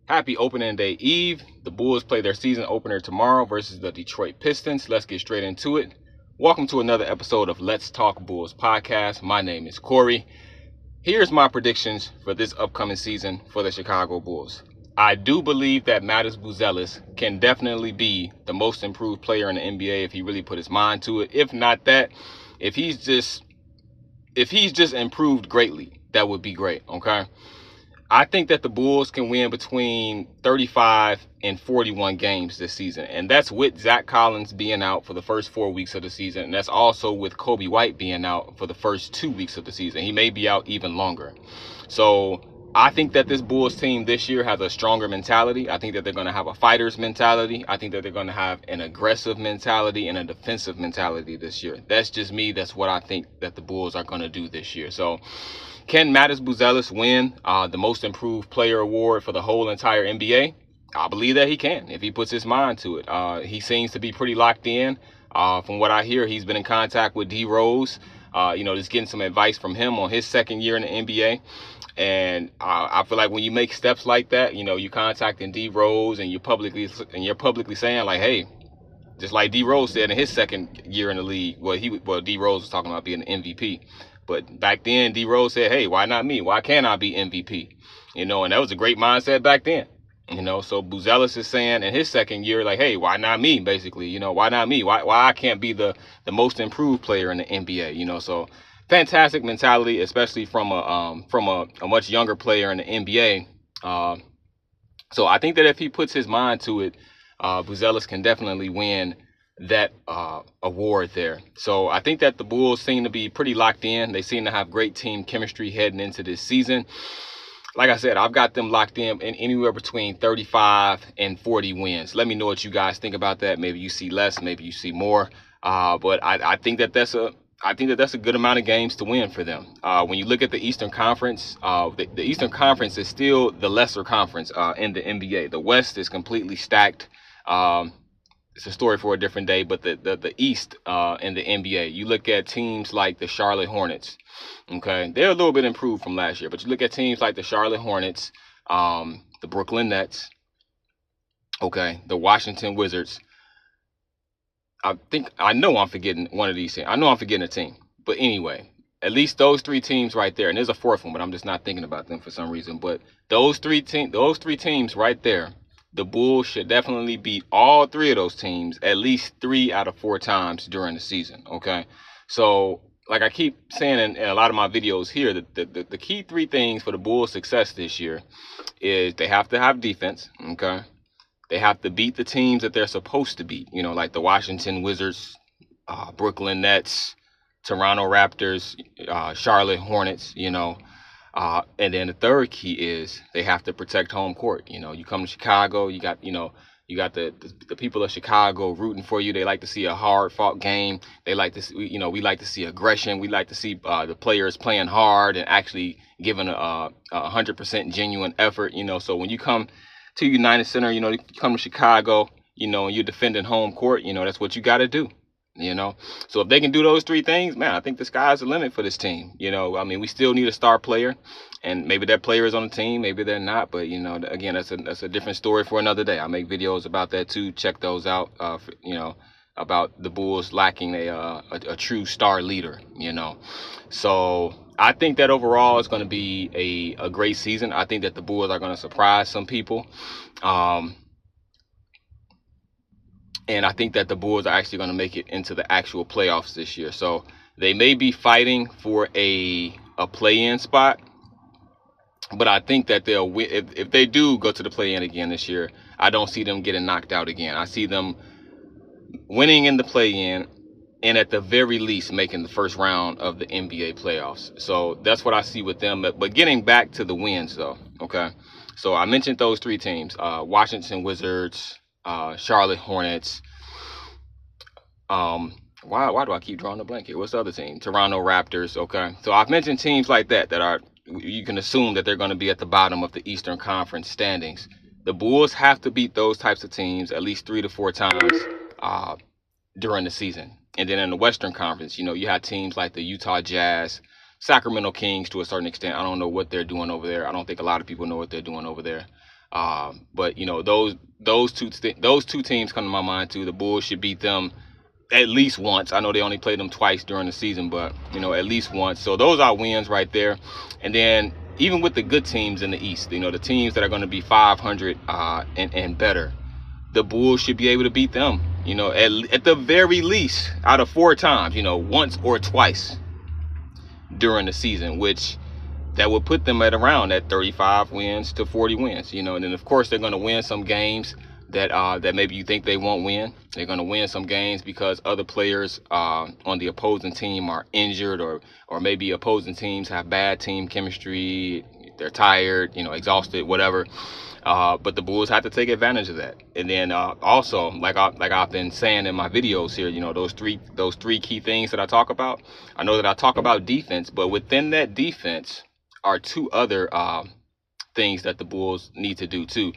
Happy opening day eve. The Bulls play their season opener tomorrow versus the Detroit Pistons. Let's get straight into it. Welcome to another episode of Let's Talk Bulls podcast. My name is Corey. Here's my predictions for this upcoming season for the Chicago Bulls. I do believe that Matas Buzelis can definitely be the most improved player in the NBA if he really put his mind to it. If not that, if he's just improved greatly, that would be great, okay? I think that the Bulls can win between 35 and 41 games this season. And that's with Zach Collins being out for the first 4 weeks of the season. And that's also with Kobe White being out for the first 2 weeks of the season. He may be out even longer. So I think that this Bulls team this year has a stronger mentality. I think that they're going to have a fighter's mentality. I think that they're going to have an aggressive mentality and a defensive mentality this year. That's just me. That's what I think that the Bulls are going to do this year. So can Matas Buzelis win the most improved player award for the whole entire NBA? I believe that he can if he puts his mind to it. He seems to be pretty locked in. From what I hear, he's been in contact with D Rose, just getting some advice from him on his second year in the NBA. And I feel like when you make steps like that, you contacting D Rose and you're publicly saying like, hey, just like D Rose said in his second year in the league, D Rose was talking about being an MVP. But back then, D Rose said, hey, why not me? Why can't I be MVP? And that was a great mindset back then. So Buzelis is saying in his second year, like, hey, why not me? Basically, why not me? Why I can't be the most improved player in the NBA? So fantastic mentality, especially from a much younger player in the NBA. So I think that if he puts his mind to it, Buzelis can definitely win that award there. So I think that the Bulls seem to be pretty locked in. They seem to have great team chemistry heading into this season. Like I said, I've got them locked in anywhere between 35 and 40 wins. Let me know what you guys think about that. Maybe you see less, maybe you see more. But I think that that's a good amount of games to win for them. When you look at the Eastern Conference, the Eastern Conference is still the lesser conference in the NBA. The West is completely stacked. It's a story for a different day, but the East in the NBA, you look at teams like the Charlotte Hornets, okay? They're a little bit improved from last year, but you look at teams like the Charlotte Hornets, the Brooklyn Nets, okay, the Washington Wizards. I know I'm forgetting one of these teams. I know I'm forgetting a team, but anyway, at least those three teams right there, and there's a fourth one, but I'm just not thinking about them for some reason, but those three teams right there, the Bulls should definitely beat all three of those teams at least 3 out of 4 times during the season, okay? So, like I keep saying in a lot of my videos here, the key 3 things for the Bulls' success this year is they have to have defense, okay? They have to beat the teams that they're supposed to beat, like the Washington Wizards, Brooklyn Nets, Toronto Raptors, Charlotte Hornets, and then the third key is they have to protect home court. You come to Chicago, you got the people of Chicago rooting for you. They like to see a hard fought game. They like to see, we like to see aggression. We like to see the players playing hard and actually giving a 100% genuine effort. So when you come to United Center, you come to Chicago, and you're defending home court, that's what you got to do. So if they can do those 3 things, man, I think the sky's the limit for this team. We still need a star player, and maybe that player is on the team, maybe they're not. But again, that's a different story for another day. I make videos about that too. Check those out. About the Bulls lacking a true star leader. So I think that overall it's going to be a great season. I think that the Bulls are going to surprise some people. And I think that the Bulls are actually going to make it into the actual playoffs this year. So they may be fighting for a play-in spot, but I think that they'll win. If they do go to the play-in again this year, I don't see them getting knocked out again. I see them winning in the play-in and at the very least making the first round of the NBA playoffs. So that's what I see with them. But getting back to the wins, though, okay? So I mentioned those 3 teams, Washington Wizards, Charlotte Hornets. Why do I keep drawing the blank here? What's the other team? Toronto Raptors. Okay, so I've mentioned teams like that are, you can assume that they're going to be at the bottom of the Eastern Conference standings. The Bulls have to beat those types of teams at least 3 to 4 times during the season. And then in the Western Conference, you have teams like the Utah Jazz, Sacramento Kings to a certain extent. I don't know what they're doing over there. I don't think a lot of people know what they're doing over there. But those two teams come to my mind too. The Bulls should beat them at least once. I know they only played them twice during the season, but at least once. So those are wins right there. And then even with the good teams in the East, the teams that are going to be 500 and better, the Bulls should be able to beat them. At the very least, out of 4 times, once or twice during the season, which that would put them at around that 35 wins to 40 wins. And then of course they're going to win some games that maybe you think they won't win. They're going to win some games because other players on the opposing team are injured, or maybe opposing teams have bad team chemistry. They're tired, exhausted, whatever. But the Bulls have to take advantage of that. And then also, like I've been saying in my videos here, those three key things that I talk about. I know that I talk about defense, but within that defense are 2 other things that the Bulls need to do too.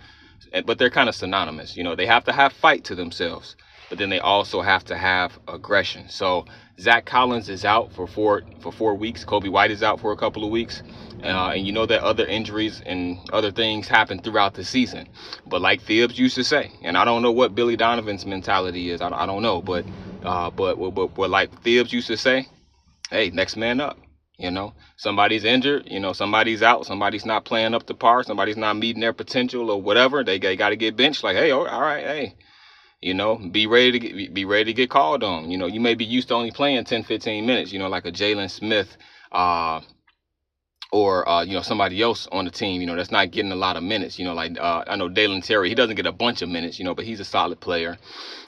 But they're kind of synonymous. They have to have fight to themselves, but then they also have to have aggression. So Zach Collins is out for 4 weeks. Kobe White is out for a couple of weeks. And that other injuries and other things happen throughout the season. But like Thibs used to say, and I don't know what Billy Donovan's mentality is. I don't know, but like Thibs used to say, hey, next man up. Somebody's injured, somebody's out, somebody's not playing up to par, somebody's not meeting their potential or whatever. They got to get benched. Like, hey, all right, hey, be ready to get called on. You may be used to only playing 10, 15 minutes, like a Jalen Smith, or somebody else on the team, that's not getting a lot of minutes. I know Dalen Terry, he doesn't get a bunch of minutes, but he's a solid player.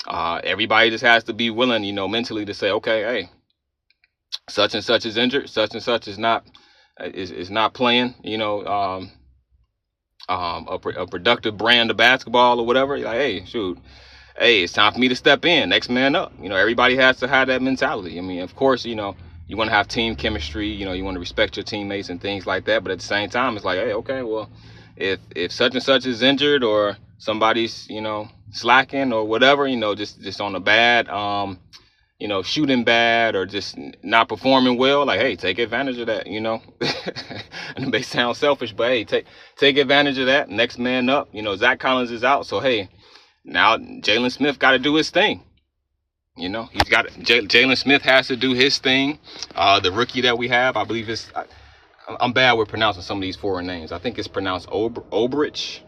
Everybody just has to be willing, mentally to say, okay, hey, such and such is injured, such and such is not playing, a productive brand of basketball or whatever. You're like, hey, shoot, hey, it's time for me to step in, next man up. Everybody has to have that mentality. I mean, of course, you want to have team chemistry, you want to respect your teammates and things like that. But at the same time, it's like, hey, okay, well, if such and such is injured, or somebody's, slacking or whatever, just on a bad, shooting bad, or just not performing well, like, hey, take advantage of that, And it may sound selfish, but hey, take advantage of that. Next man up. Zach Collins is out, so hey, now Jalen Smith got to do his thing. He's got Jalen Smith has to do his thing. The rookie that we have, I believe I'm bad with pronouncing some of these foreign names. I think it's pronounced Obrich.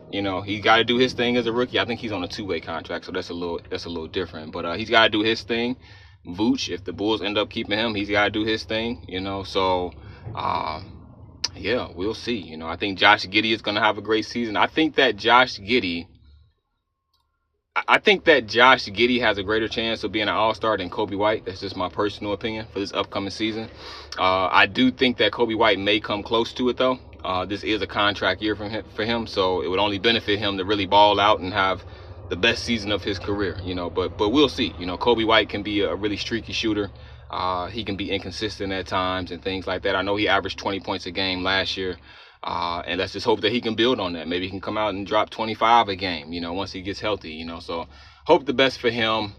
He got to do his thing as a rookie. I think he's on a 2-way contract, so that's a little different. But he's got to do his thing. Vooch, if the Bulls end up keeping him, he's got to do his thing. So yeah, we'll see. I think Josh Giddey is going to have a great season. I think that Josh Giddey has a greater chance of being an all-star than Kobe White. That's just my personal opinion for this upcoming season. I do think that Kobe White may come close to it, though. This is a contract year for him, so it would only benefit him to really ball out and have the best season of his career. But we'll see. Kobe White can be a really streaky shooter. He can be inconsistent at times and things like that. I know he averaged 20 points a game last year. And let's just hope that he can build on that. Maybe he can come out and drop 25 a game, once he gets healthy, so hope the best for him.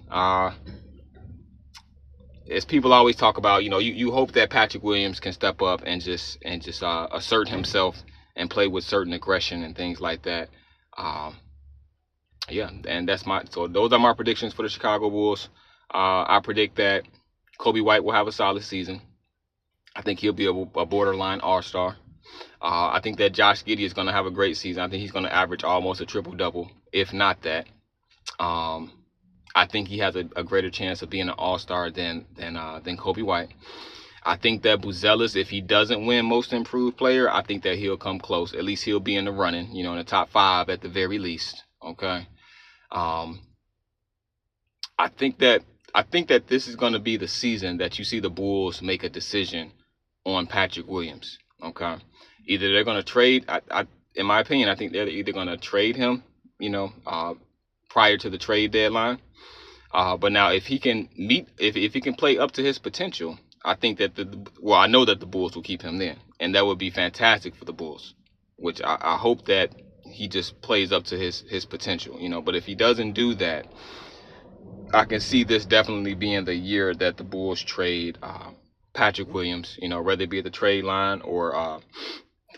As people always talk about, you hope that Patrick Williams can step up and just assert himself and play with certain aggression and things like that. Yeah, and so those are my predictions for the Chicago Bulls. I predict that Kobe White will have a solid season. I think he'll be a borderline all-star. I think that Josh Giddey is going to have a great season. I think he's going to average almost a triple-double, if not that. I think he has a greater chance of being an all-star than Kobe White. I think that Buzelis, if he doesn't win Most Improved Player, I think that he'll come close. At least he'll be in the running, in the top 5 at the very least. Okay. I think that this is going to be the season that you see the Bulls make a decision on Patrick Williams. Okay. Either they're going to trade. In my opinion, I think they're either going to trade him, prior to the trade deadline. But now, if he can if he can play up to his potential, I think that I know that the Bulls will keep him then, and that would be fantastic for the Bulls. Which I hope that he just plays up to his potential, But if he doesn't do that, I can see this definitely being the year that the Bulls trade Patrick Williams, whether it be at the trade line or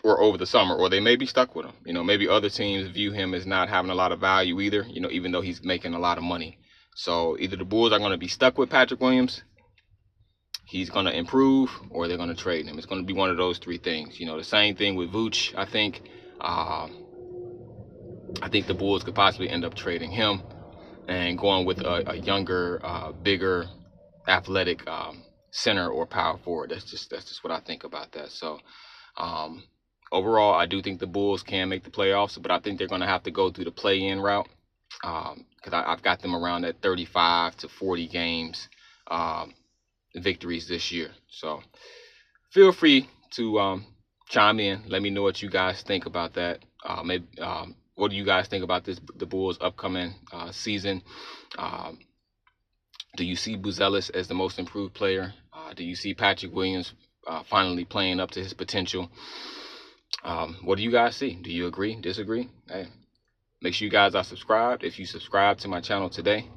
or over the summer, or they may be stuck with him. You know, maybe other teams view him as not having a lot of value either, you know, even though he's making a lot of money. So either the Bulls are going to be stuck with Patrick Williams, he's going to improve, or they're going to trade him. It's going to be one of those three things. You know, the same thing with Vooch, I think. I think the Bulls could possibly end up trading him and going with a younger, bigger, athletic center or power forward. That's just what I think about that. So overall, I do think the Bulls can make the playoffs, but I think they're going to have to go through the play-in route because I've got them around that 35 to 40 games victories this year. So feel free to chime in. Let me know what you guys think about that. Maybe what do you guys think about the Bulls' upcoming season? Do you see Buzelis as the most improved player? Do you see Patrick Williams finally playing up to his potential? What do you guys see? Do you agree, disagree? Hey, make sure you guys are subscribed. If you subscribe to my channel today,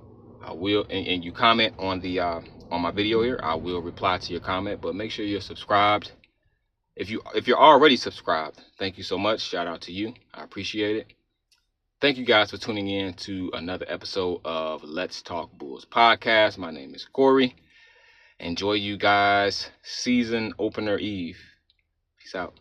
I will, and you comment on the on my video here, I will reply to your comment. But make sure you're subscribed. If you're already subscribed, thank you so much. Shout out to you. I appreciate it. Thank you guys for tuning in to another episode of Let's Talk Bulls podcast. My name is Corey. Enjoy you guys' season opener eve. Peace out.